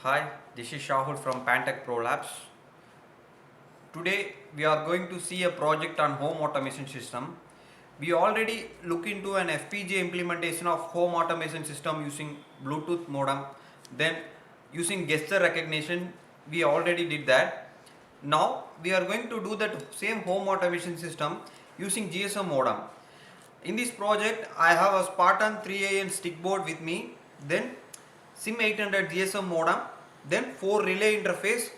Hi, this is Shahul from Pantech Pro Labs. Today we are going to see a project on home automation system. We already look into an FPGA implementation of home automation system using Bluetooth modem. Then using gesture recognition, we already did that. Now we are going to do that same home automation system using GSM modem. In this project, I have a Spartan 3AN stick board with me, then SIM800 GSM modem, then 4 relay interface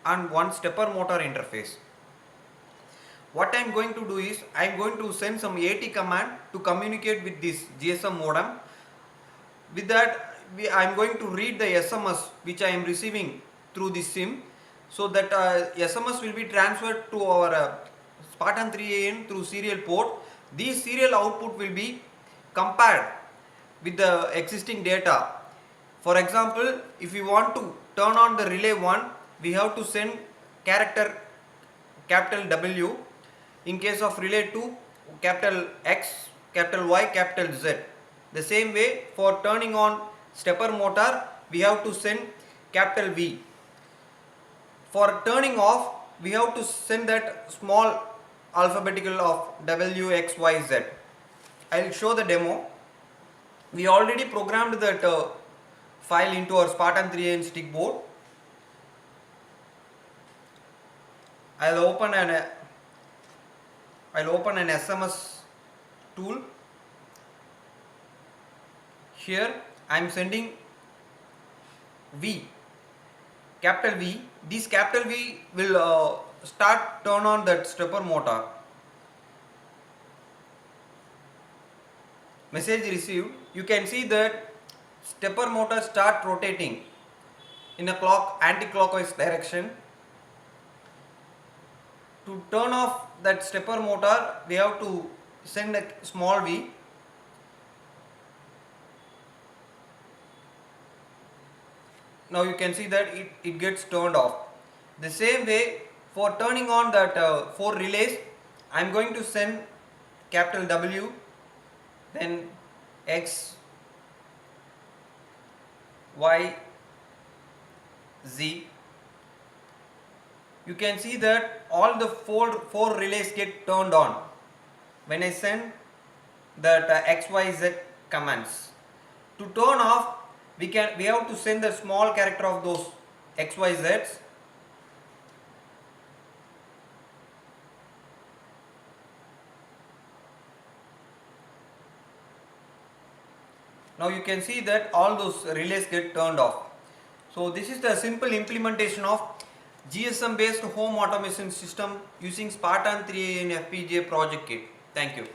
and 1 stepper motor interface. What I am going to do is, I am going to send some AT command to communicate with this GSM modem. With that, I am going to read the SMS which I am receiving through this SIM, so that SMS will be transferred to our Spartan 3AN through serial port. These serial output will be compared with the existing data. For example, if we want to turn on the relay 1, we have to send character capital W. In case of relay 2, capital X, capital Y, capital Z. The same way, for turning on stepper motor, we have to send capital V. For turning off, we have to send that small alphabetical of W, X, Y, Z. I will show the demo. We already programmed that file into our Spartan 3AN stick board. I'll open an SMS tool. Here I am sending V, capital V. This capital V will turn on that stepper motor. Message received. You can see that stepper motor start rotating in a anti-clockwise direction. To turn off that stepper motor, we have to send a small V. Now you can see that it gets turned off. The same way, for turning on that 4 relays, I am going to send capital W, then X, Y, Z. You can see that all the four relays get turned on when I send that X, Y, Z commands. To turn off, we have to send the small character of those X, Y, Z's. Now you can see that all those relays get turned off. So this is the simple implementation of GSM based home automation system using Spartan 3AN FPGA project kit. Thank you.